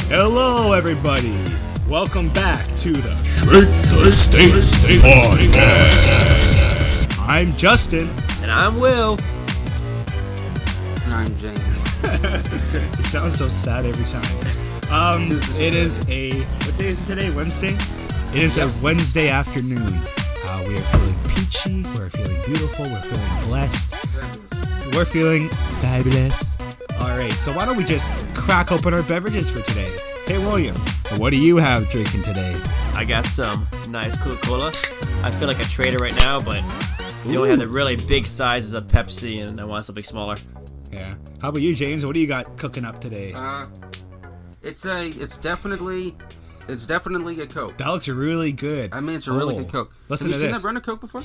Hello, everybody. Welcome back to the Shake the State Podcast. I'm Justin. And I'm Will. And I'm James. It sounds so sad every time. It is what day is it today? Wednesday? It is a Wednesday afternoon. We are feeling peachy. We're feeling beautiful. We're feeling blessed. We're feeling fabulous. Alright, so why don't we just crack open our beverages for today? Hey William, what do you have drinking today? I got some nice Coca-Cola. I feel like a trader right now, but you only have the really big sizes of Pepsi, and I want something smaller. Yeah. How about you, James? What do you got cooking up today? It's definitely a Coke. That looks really good. I mean, it's a really good Coke. Listen have to you seen this. that brand of Coke before?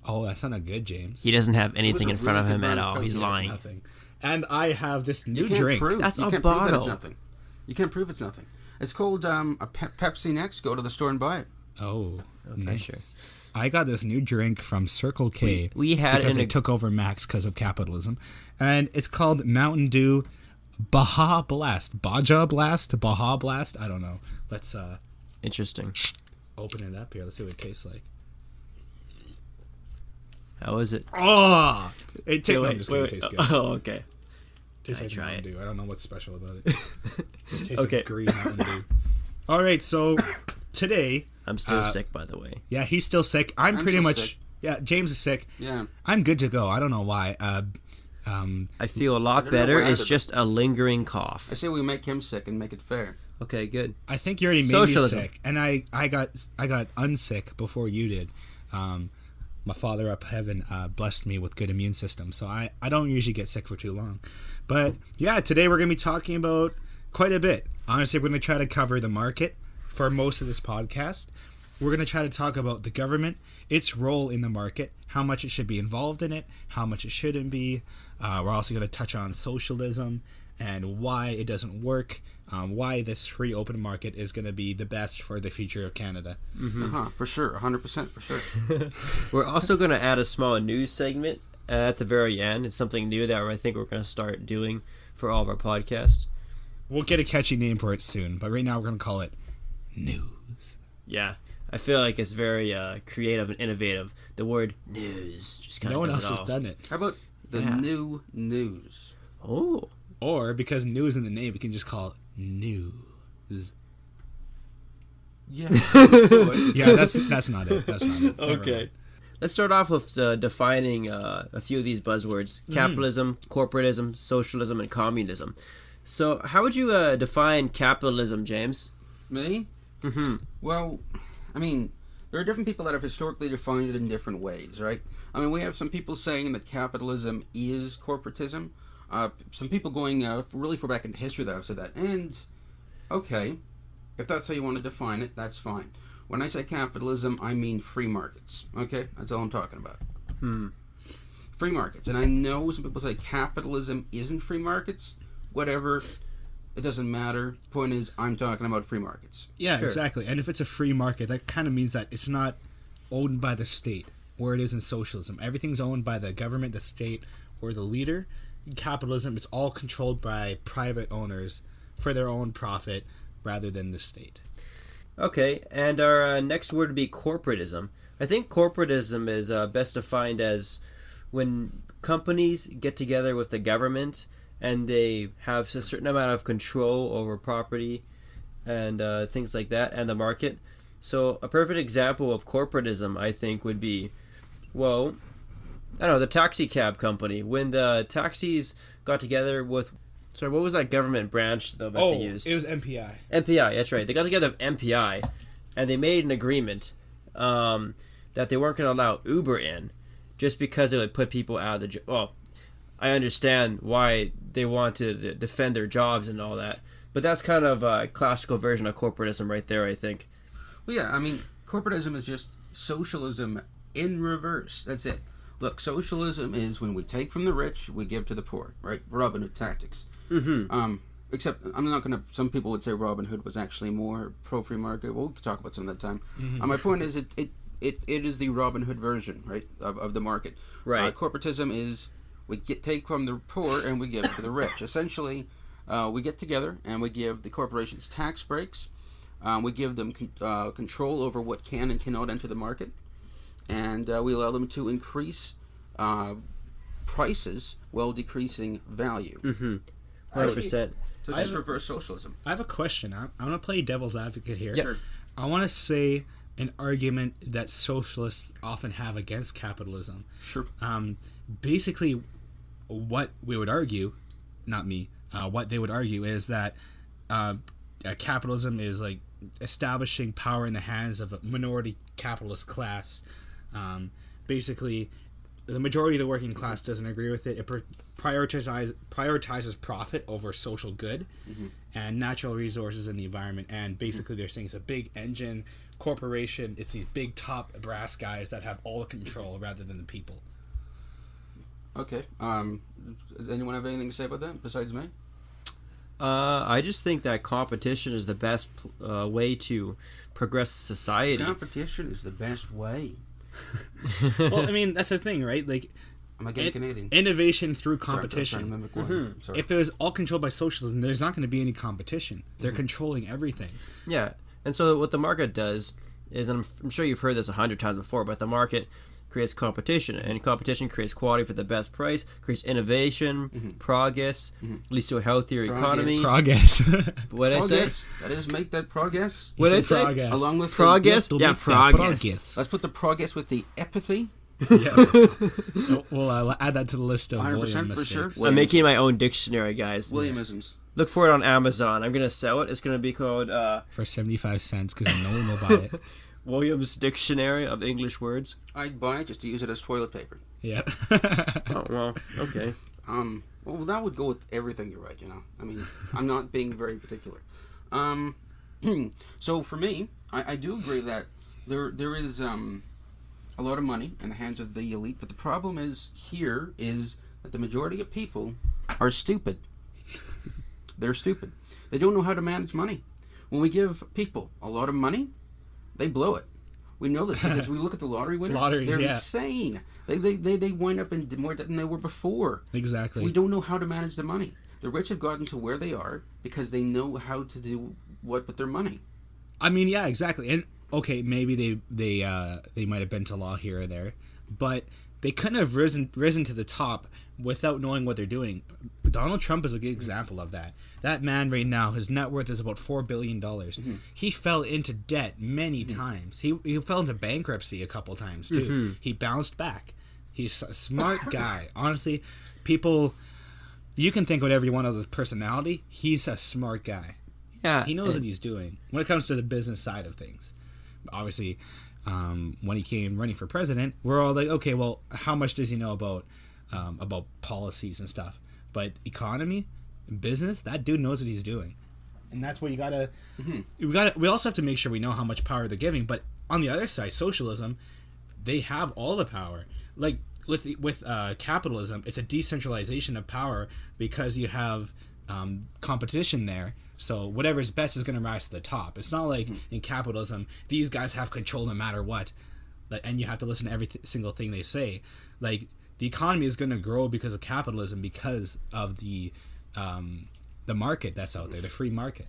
Oh, that's not good, James. He doesn't have anything in front of really him good at brand of all. Coke. He's Yes, lying. nothing. And I have this new You can't drink. prove That's you a can't prove that it's bottle. nothing. You can't prove it's nothing. It's called a Pepsi Next. Go to the store and buy it. Oh, Okay, nice. sure. I got this new drink from Circle K. We had because an- they took over Max because of capitalism, and it's called Mountain Dew Baja Blast. Baja Blast? Baja Blast? I don't know. Let's Interesting. open it up here. Let's see what it tastes like. How is it? Oh, it tastes. Wait, No, I'm just kidding. It tastes good. Oh, okay. Tastes like try Mountain it? Dew. I don't know what's special about it. It tastes Okay. like green Mountain Dew. All right, so today, I'm still sick, by the way. yeah, he's still sick. I'm pretty still much. sick. Yeah, James is sick. Yeah. I'm good to go. I don't know why. I feel a lot don't know better. why It's either. just a lingering cough. I say we make him sick and make it fair. Okay, good. I think you already made Socialism. me sick, and I got unsick before you did. My Father up heaven blessed me with good immune system, so I don't usually get sick for too long. But yeah, today we're gonna be talking about quite a bit. Honestly, we're gonna try to cover the market for most of this podcast. We're gonna try to talk about the government, its role in the market, how much it should be involved in it, how much it shouldn't be. We're also gonna touch on socialism and why it doesn't work, why this free open market is going to be the best for the future of Canada. For sure. 100% for sure. We're also going to add a small news segment at the very end. It's something new that I think we're going to start doing for all of our podcasts. We'll get a catchy name for it soon, but right now we're going to call it News. Yeah, I feel like it's very creative and innovative. The word news just kind of No one does else it has all. done it. How about the Yeah. new news? Oh, Or, because new is in the name, we can just call it News. Yeah. Yeah, that's not it. That's not it. Never okay. mind. Let's start off with defining a few of these buzzwords: capitalism, corporatism, socialism, and communism. So, how would you define capitalism, James? Me? Mm-hmm. Well, I mean, there are different people that have historically defined it in different ways, right? I mean, we have some people saying that capitalism is corporatism. Some people going really far back into history that have said that. And, okay, if that's how you want to define it, that's fine. When I say capitalism, I mean free markets. Okay? That's all I'm talking about. Free markets. And I know some people say capitalism isn't free markets. Whatever. It doesn't matter. Point is, I'm talking about free markets. Yeah, Sure. exactly. And if it's a free market, that kind of means that it's not owned by the state, where it is in socialism. Everything's owned by the government, the state, or the leader. In capitalism, it's all controlled by private owners for their own profit rather than the state. Okay, and our next word would be corporatism. I think corporatism is best defined as when companies get together with the government and they have a certain amount of control over property and things like that and the market. So a perfect example of corporatism, I think, would be, well, I don't know, the taxi cab company. When the taxis got together with, sorry, what was that government branch though that they used? It was MPI. MPI, that's right. They got together with MPI, and they made an agreement that they weren't going to allow Uber in, just because it would put people out of the job. Well, I understand why they want to defend their jobs and all that, but that's kind of a classical version of corporatism right there, I think. Well, yeah, I mean, corporatism is just socialism in reverse. That's it. Look, socialism is when we take from the rich, we give to the poor, right? Robin Hood tactics. Except I'm not going to. Some people would say Robin Hood was actually more pro-free market. We'll talk about some of that time. My point is, it is the Robin Hood version, right, of the market. Right. Corporatism is we take from the poor and we give to the rich. Essentially, we get together and we give the corporations tax breaks. We give them control over what can and cannot enter the market, and we allow them to increase prices while decreasing value. 100%. So it's just reverse socialism. I have a question. I want to play devil's advocate here. Yeah. Sure. I want to say an argument that socialists often have against capitalism. Sure. Basically, what we would argue, not me, what they would argue is that capitalism is like establishing power in the hands of a minority capitalist class. Basically, the majority of the working class doesn't agree with it. It prioritizes profit over social good and natural resources in the environment. And basically, they're saying it's a big engine corporation. It's these big top brass guys that have all the control rather than the people. Okay. Does anyone have anything to say about that besides me? I just think that competition is the best way to progress society. Competition is the best way. Well, I mean, that's the thing, right? Like, I'm again Canadian. Innovation through competition. Sorry. If it was all controlled by socialism, there's not going to be any competition. They're controlling everything. Yeah, and so what the market does is, and I'm sure you've heard this 100 times before, but the market creates competition, and competition creates quality for the best price, creates innovation, progress, leads to a healthier economy. Progress. What did I say? That is, make that progress. What did I say? Progress. Along with Progress? Yeah, progress. Let's put the progress with the epithy. Yeah. We'll add that to the list of 100% William for mistakes. sure. I'm making my own dictionary, guys. Williamisms. Look for it on Amazon. I'm going to sell it. It's going to be called For 75 cents, because no one will buy it. Williams Dictionary of English Words. I'd buy it just to use it as toilet paper. Yeah. Oh, well, okay. Well, that would go with everything you write, you know. I mean, I'm not being very particular. So for me, I do agree that there is a lot of money in the hands of the elite, but the problem is that the majority of people are stupid. They're stupid. They don't know how to manage money. When we give people a lot of money, they blow it. We know this because we look at the lottery winners. They're insane. They wind up in more debt than they were before. Exactly. We don't know how to manage the money. The rich have gotten to where they are because they know how to do what with their money. I mean, yeah, exactly. And okay, maybe they might have been to law here or there, but they couldn't have risen to the top without knowing what they're doing. Donald Trump is a good example of that. That man right now, his net worth is about $4 billion. He fell into debt many times. He fell into bankruptcy a couple times too. He bounced back. He's a smart guy. Honestly, people, you can think whatever you want of his personality. He's a smart guy. Yeah, he knows what he's doing when it comes to the business side of things. Obviously, when he came running for president, we're all like, okay, well, how much does he know about policies and stuff? But economy, business, that dude knows what he's doing, and that's what you gotta. We also have to make sure we know how much power they're giving. But on the other side, socialism, they have all the power. Like with capitalism, it's a decentralization of power because you have competition there. So whatever's best is going to rise to the top. It's not like in capitalism, these guys have control no matter what, and you have to listen to every single thing they say. Like, the economy is going to grow because of capitalism, because of the market that's out there, the free market.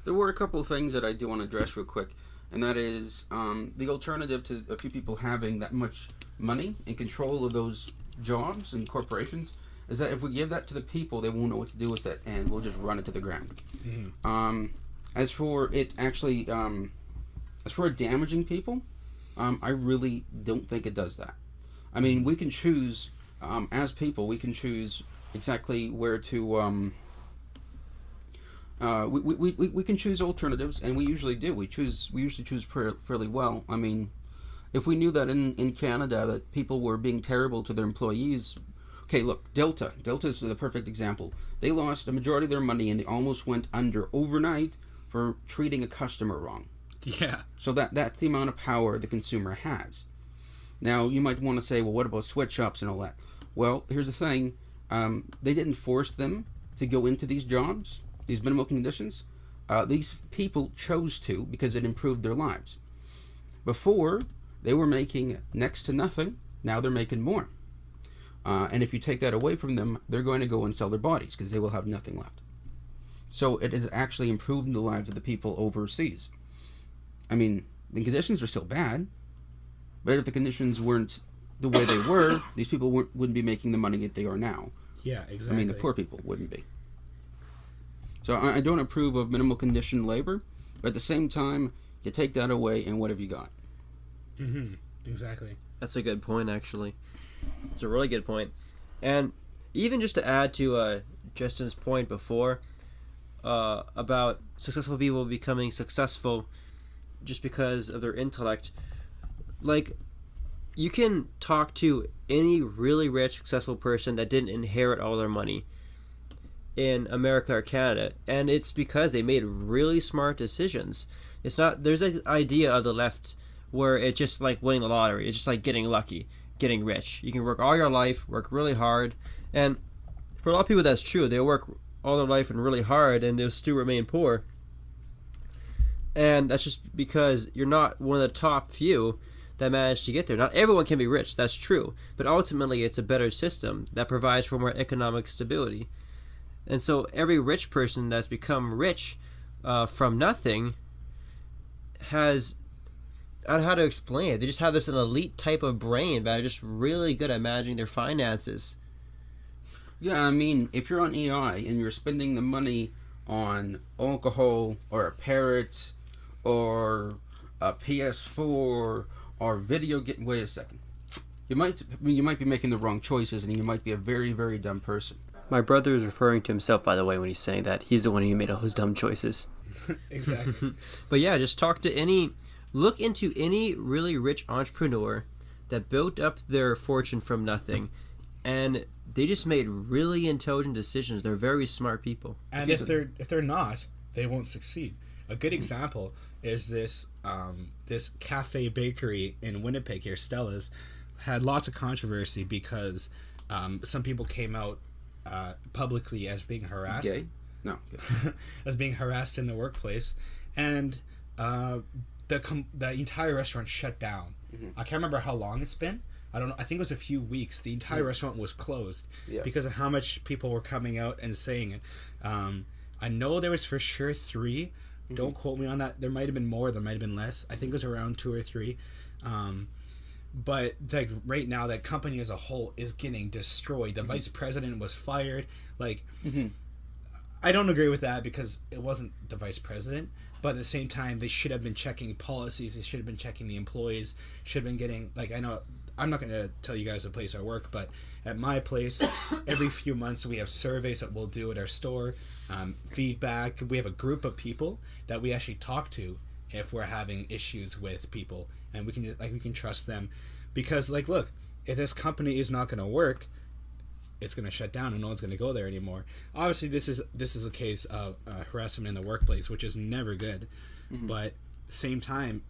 There were a couple of things that I do want to address real quick, and that is the alternative to a few people having that much money and control of those jobs and corporations is that if we give that to the people, they won't know what to do with it, and we'll just run it to the ground. As for it actually, as for damaging people, I really don't think it does that. I mean, we can choose, as people, we can choose exactly where to, we can choose alternatives, and we usually do. We usually choose fairly well. I mean, if we knew that in Canada that people were being terrible to their employees. Okay, look, Delta is the perfect example. They lost a majority of their money and they almost went under overnight for treating a customer wrong. Yeah. So that's the amount of power the consumer has. Now, you might want to say, well, what about sweatshops and all that? Well, here's the thing. They didn't force them to go into these jobs, these minimal conditions, these people chose to because it improved their lives. Before, they were making next to nothing. Now they're making more. And if you take that away from them, they're going to go and sell their bodies because they will have nothing left. So it has actually improved the lives of the people overseas. I mean, the conditions are still bad, but if the conditions weren't the way they were, these people wouldn't be making the money that they are now. Yeah, exactly. I mean, the poor people wouldn't be. So I don't approve of minimal condition labor, but at the same time, you take that away, and what have you got? Mm-hmm. Exactly. That's a good point, actually. It's a really good point. And even just to add to Justin's point before about successful people becoming successful just because of their intellect, like, you can talk to any really rich, successful person that didn't inherit all their money in America or Canada, and it's because they made really smart decisions. It's not, there's an idea of the left where it's just like winning the lottery. It's just like getting lucky, getting rich. You can work all your life, work really hard, and for a lot of people that's true. They'll work all their life and really hard, and they'll still remain poor. And that's just because you're not one of the top few that managed to get there. Not everyone can be rich, that's true, but ultimately it's a better system that provides for more economic stability. And so every rich person that's become rich from nothing has, I don't know how to explain it, they just have this an elite type of brain that are just really good at managing their finances. Yeah, I mean, if you're on EI and you're spending the money on alcohol or a parrot or a PS4 or video game, wait a second. You might be making the wrong choices, and you might be a very, very dumb person. My brother is referring to himself, by the way, when he's saying that. He's the one who made all those dumb choices. Exactly. But yeah, just look into any really rich entrepreneur that built up their fortune from nothing, and they just made really intelligent decisions. They're very smart people. And if they're not, they won't succeed. A good example is this cafe bakery in Winnipeg here, Stella's, had lots of controversy because some people came out publicly as being harassed. Gay? No. As being harassed in the workplace, and the entire restaurant shut down. Mm-hmm. I can't remember how long it's been. I don't know. I think it was a few weeks. The entire restaurant was closed because of how much people were coming out and saying it. I know there was for sure 3. Mm-hmm. Don't quote me on that. There might have been more. There might have been less. I think it was around 2 or 3. But like right now, that company as a whole is getting destroyed. The vice president was fired. Like, I don't agree with that because it wasn't the vice president. But at the same time, they should have been checking policies. They should have been checking the employees. Should have been getting, like, I know, I'm not going to tell you guys the place I work, but at my place, every few months we have surveys that we'll do at our store, feedback. We have a group of people that we actually talk to if we're having issues with people, and we can trust them, because like, look, if this company is not going to work, it's going to shut down and no one's going to go there anymore. Obviously, this is a case of harassment in the workplace, which is never good. Mm-hmm. But same time,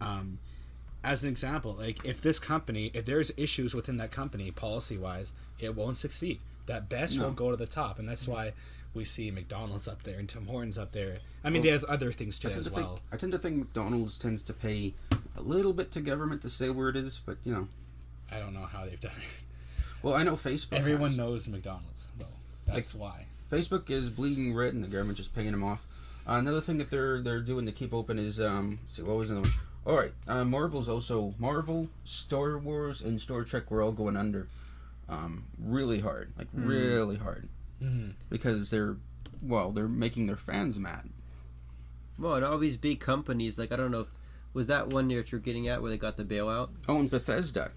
as an example, like if there's issues within that company policy-wise, it won't succeed. That best won't go to the top, and that's why we see McDonald's up there and Tim Hortons up there. I mean, there's other things too as well. I tend to think McDonald's tends to pay a little bit to government to say where it is, but you know, I don't know how they've done it. Well, I know Facebook. Everyone knows McDonald's, though. That's why. Facebook is bleeding red, and the government just paying them off. Another thing that they're doing to keep open is see, what was another one? All right, Marvel, Star Wars, and Star Trek were all going under, really hard, really hard, because they're making their fans mad. Well, and all these big companies, like, I don't know if was that one that you're getting at where they got the bailout. Oh, and Bethesda,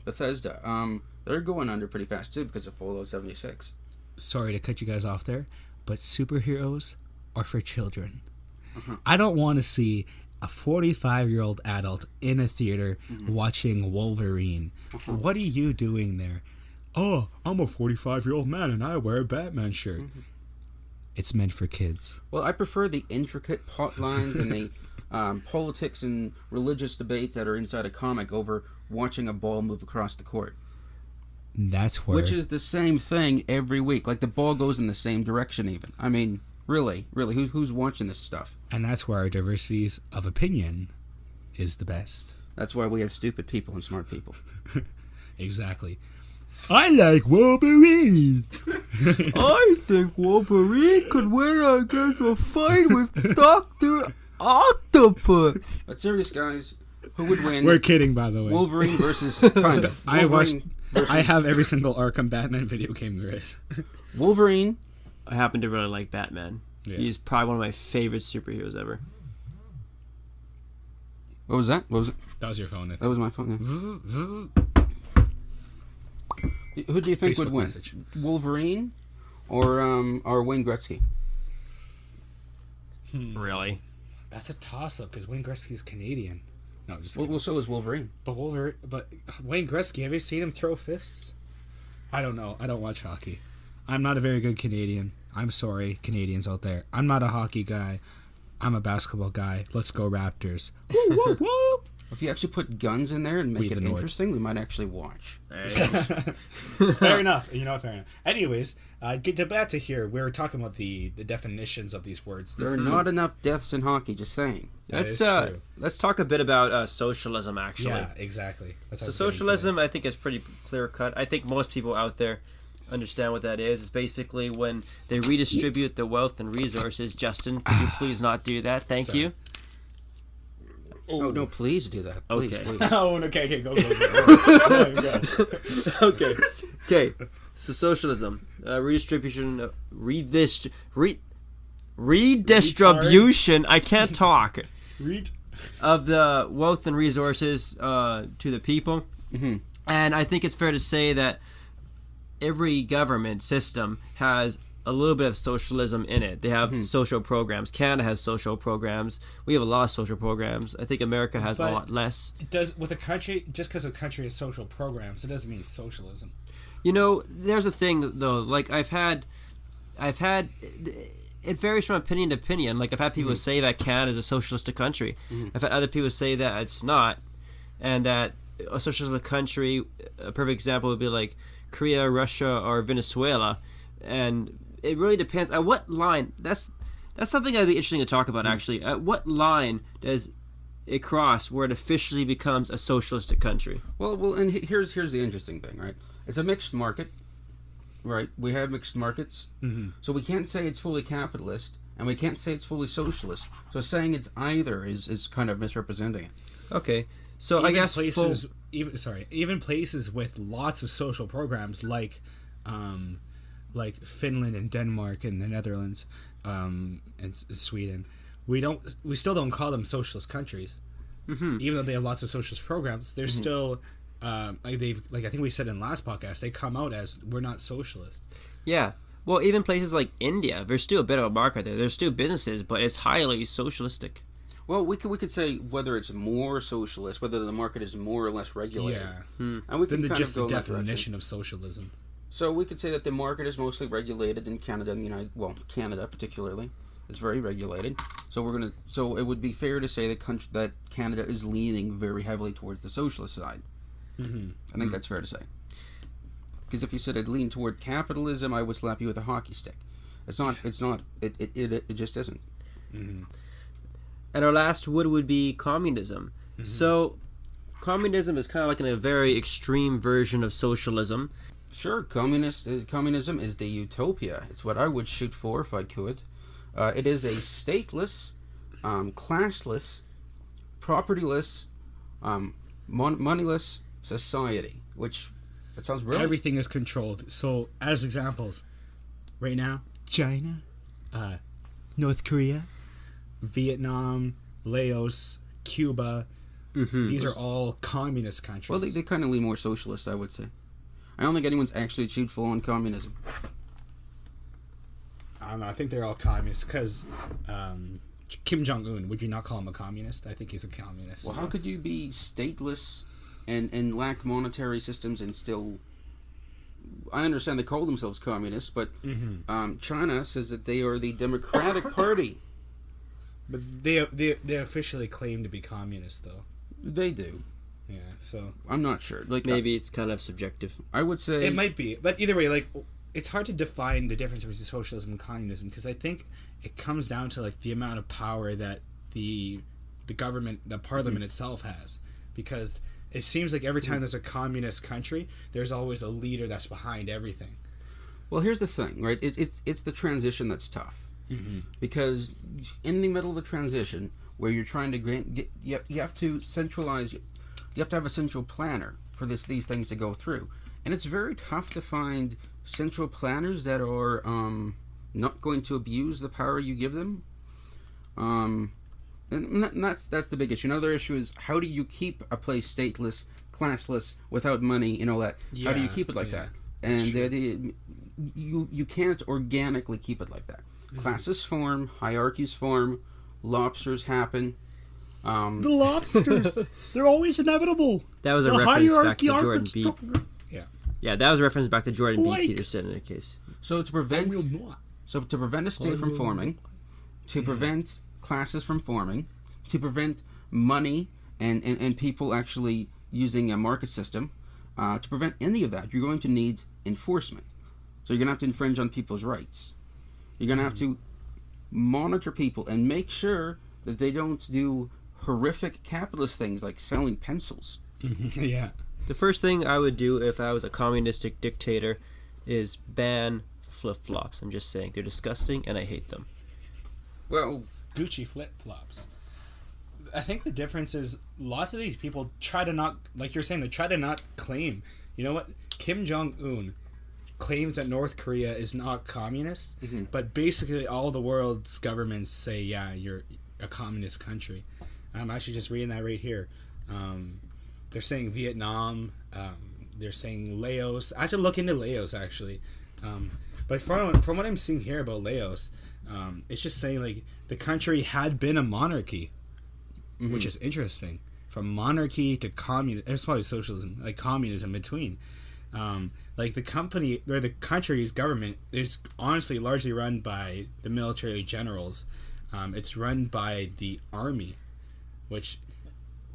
they're going under pretty fast too because of Fallout 76. Sorry to cut you guys off there, but superheroes are for children. I don't want to see a 45-year-old adult in a theater watching Wolverine. What are you doing there? Oh, I'm a 45-year-old man and I wear a Batman shirt. It's meant for kids. Well, I prefer the intricate plot lines and the politics and religious debates that are inside a comic over watching a ball move across the court. That's where... Which is the same thing every week. Like, the ball goes in the same direction even. I mean, really, who's watching this stuff? And that's where our diversities of opinion is the best. That's why we have stupid people and smart people. Exactly. I like Wolverine. I think Wolverine could win against a fight with Dr. Octopus. But serious, guys, who would win? We're kidding, by the way. Wolverine versus... kind of. I watched... versus- I have every single Arkham Batman video game there is. Wolverine. I happen to really like Batman. Yeah. He's probably one of my favorite superheroes ever. What was that? What was it? That was your phone, I think. That was my phone. Yeah. Who do you think Facebook would win? message. Wolverine or Wayne Gretzky? Really? That's a toss-up because Wayne Gretzky's Canadian. No, just kidding. Well, so is Wolverine. But Wayne Gretzky, have you seen him throw fists? I don't know. I don't watch hockey. I'm not a very good Canadian. I'm sorry, Canadians out there. I'm not a hockey guy. I'm a basketball guy. Let's go Raptors. Woo, woo, woo. If you actually put guns in there and make We it the North. interesting, we might actually watch. Fair enough. You know, fair enough. Anyways, get back to here. We were talking about the definitions of these words. There are not enough deaths in hockey, just saying. That is true. Let's talk a bit about socialism, actually. Yeah, exactly. That's what I So was getting to. socialism, I think, is pretty clear cut. I think most people out there understand what that is. It's basically when they redistribute the wealth and resources. Justin, could you please not do that? Thank Sorry. you. Oh, no, please do that. Please, Okay. please. Oh, okay, go. Oh, my God. Okay. So socialism, redistribution, redistribution. I can't talk. Read. Of the wealth and resources to the people. Mm-hmm. And I think it's fair to say that every government system has a little bit of socialism in it. They have social programs. Canada has social programs. We have a lot of social programs. I think America has a lot less. It does with a country, just because a country has social programs, it doesn't mean socialism. You know, there's a thing though. Like I've had. It varies from opinion to opinion. Like I've had people say that Canada is a socialistic country. I've had other people say that it's not, and that a socialist country. A perfect example would be like Korea, Russia, or Venezuela, and it really depends at what line. That's something that'd be interesting to talk about. Actually, at what line does it cross where it officially becomes a socialistic country? Well, and here's the interesting thing, right? It's a mixed market, right? We have mixed markets, so we can't say it's fully capitalist, and we can't say it's fully socialist. So saying it's either is kind of misrepresenting it. Okay, so Even I guess places, even places with lots of social programs like Finland and Denmark and the Netherlands, and Sweden, we still don't call them socialist countries, even though they have lots of socialist programs. They're still I think we said in last podcast, they come out as we're not socialist. Yeah. Well, even places like India, there's still a bit of a market there. There's still businesses, but it's highly socialistic. Well, we could say whether it's more socialist, whether the market is more or less regulated. Yeah. And we Then can just the go in that definition direction. of socialism. So we could say that the market is mostly regulated in Canada and Canada particularly. It's very regulated. So it would be fair to say that Canada is leaning very heavily towards the socialist side. I think that's fair to say. Because if you said I'd lean toward capitalism, I would slap you with a hockey stick. It's not. It just isn't. And our last would be communism. So communism is kind of like a very extreme version of socialism. Sure, communism is the utopia. It's what I would shoot for if I could. It is a stateless, classless, propertyless, moneyless society. Which that sounds brilliant. Everything is controlled. So, as examples, right now, China, North Korea, Vietnam, Laos, Cuba. These are all communist countries. Well, they kind of lean more socialist, I would say. I don't think anyone's actually achieved full-on communism. I don't know. I think they're all communists because Kim Jong-un, would you not call him a communist? I think he's a communist. Well, how could you be stateless and lack monetary systems and still... I understand they call themselves communists, but China says that they are the Democratic Party. But they officially claim to be communist, though. They do. Yeah, so I'm not sure. Like Maybe it's kind of subjective. I would say it might be, but either way, like it's hard to define the difference between socialism and communism because I think it comes down to like the amount of power that the government, the parliament itself has, because it seems like every time there's a communist country, there's always a leader that's behind everything. Well, here's the thing, right? It's the transition that's tough. Because in the middle of the transition, where you're trying to you have to centralize, you have to have a central planner for these things to go through, and it's very tough to find central planners that are not going to abuse the power you give them. And that's the big issue. Another issue is how do you keep a place stateless, classless, without money, and all that? How do you keep it like that? And you can't organically keep it like that. Classes form, hierarchies form, lobsters happen. The lobsters, they're always inevitable. That was a reference back to Jordan B. Yeah, that was a reference back to Jordan B. Peterson in a case. So to prevent a state from forming, to prevent classes from forming, to prevent money and people actually using a market system, to prevent any of that, you're going to need enforcement. So you're going to have to infringe on people's rights. You're going to have to monitor people and make sure that they don't do horrific capitalist things like selling pencils. Yeah. The first thing I would do if I was a communistic dictator is ban flip-flops. I'm just saying. They're disgusting and I hate them. Well, Gucci flip-flops. I think the difference is lots of these people try to not, like you're saying, they try to not claim. You know what? Kim Jong-un claims that North Korea is not communist, but basically all the world's governments say, yeah, you're a communist country. I'm actually just reading that right here. They're saying Vietnam, they're saying Laos. I have to look into Laos, actually. But from what I'm seeing here about Laos, it's just saying, like, the country had been a monarchy, which is interesting. From monarchy to communism, there's probably socialism, like communism between. Like the country's government is honestly largely run by the military generals. It's run by the army, which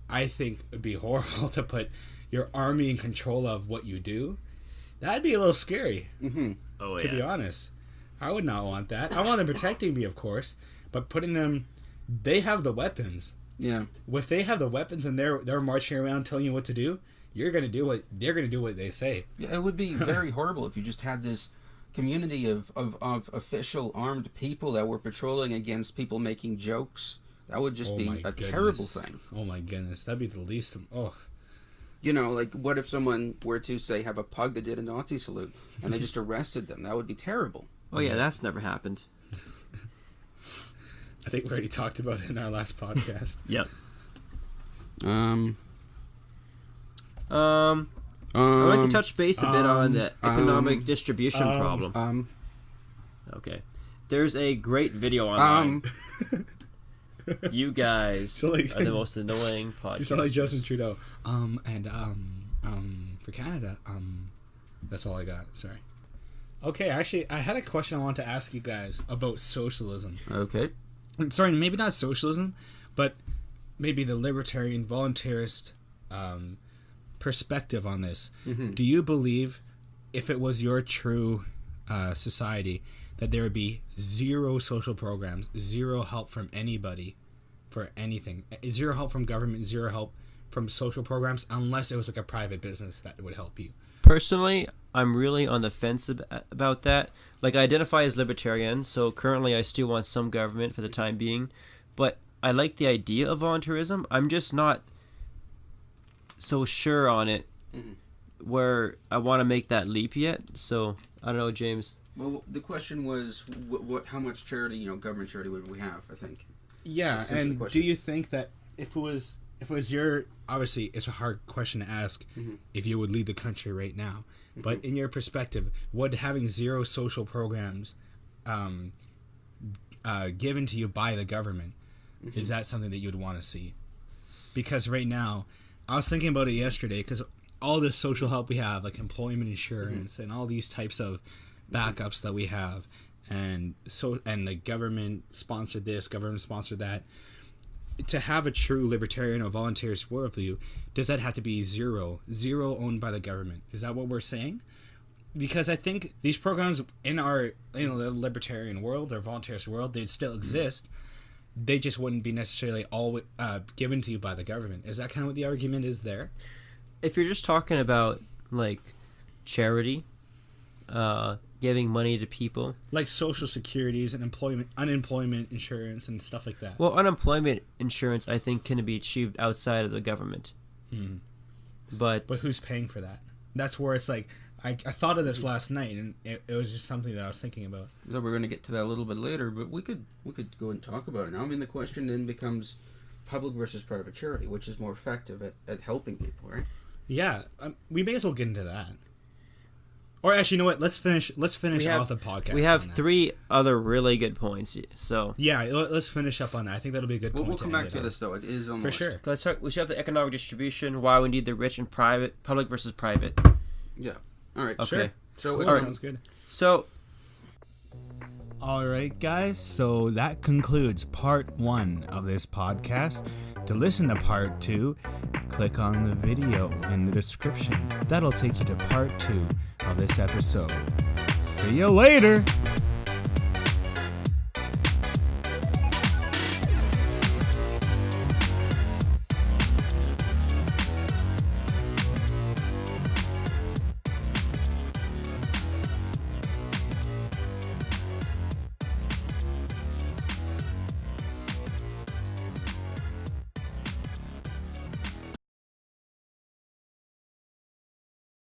I think would be horrible to put your army in control of what you do. That'd be a little scary. To be honest, I would not want that. I want them protecting me, of course, but putting them, they have the weapons. yeah. If they have the weapons and they're marching around telling you what to do, they're gonna do what they say. Yeah, it would be very horrible if you just had this community of official armed people that were patrolling against people making jokes. That would just be a terrible thing. Oh my goodness, that'd be the least. You know, like what if someone were to say have a pug that did a Nazi salute and they just arrested them? That would be terrible. Oh yeah, that's never happened. I think we already talked about it in our last podcast. Yep. I'd I'd like to touch base a bit on the economic distribution problem. Okay. There's a great video online. You guys are the most annoying podcast. You sound like Justin Trudeau. For Canada, that's all I got. Sorry. Okay, actually, I had a question I wanted to ask you guys about socialism. Okay. Sorry, maybe not socialism, but maybe the libertarian voluntarist perspective on this. Do you believe if it was your true society that there would be zero social programs, zero help from anybody for anything, zero help from government, zero help from social programs, unless it was like a private business that would help you? Personally, I'm really on the fence about that. Like, I identify as libertarian, so currently I still want some government for the time being, but I like the idea of voluntarism. I'm just not so sure on it where I want to make that leap yet. So, I don't know, James. Well, the question was, how much charity, government charity would we have, I think. Yeah, and do you think that if it was your, obviously it's a hard question to ask if you would lead the country right now, but in your perspective, would having zero social programs given to you by the government, is that something that you'd want to see? Because right now, I was thinking about it yesterday, because all this social help we have, like employment insurance and all these types of backups that we have, and the government sponsored this, government sponsored that. to have a true libertarian or voluntarist worldview, does that have to be zero owned by the government? Is that what we're saying? Because I think these programs in our the libertarian world or voluntarist world, they'd still exist. They just wouldn't be necessarily all given to you by the government. Is that kind of what the argument is there? If you're just talking about like charity, giving money to people, like social securities and unemployment insurance and stuff like that. Well, unemployment insurance, I think, can be achieved outside of the government. But who's paying for that? That's where it's like, I thought of this last night, and it was just something that I was thinking about. So we're going to get to that a little bit later, but we could go and talk about it now. I mean, the question then becomes public versus private charity, which is more effective at helping people, right? Yeah, we may as well get into that. Or actually, you know what? Let's finish off the podcast. We have 3 other really good points. So yeah, let's finish up on that. I think that'll be a good point. We'll come back to this though. It is on for the sure. list. Let's talk. We should have the economic distribution. Why we need the rich and private, public versus private. Yeah. All right. Okay. Sure. So cool. Sounds good. So. All right, guys. So that concludes part 1 of this podcast. To listen to part 2, click on the video in the description. That'll take you to part 2 of this episode. See you later.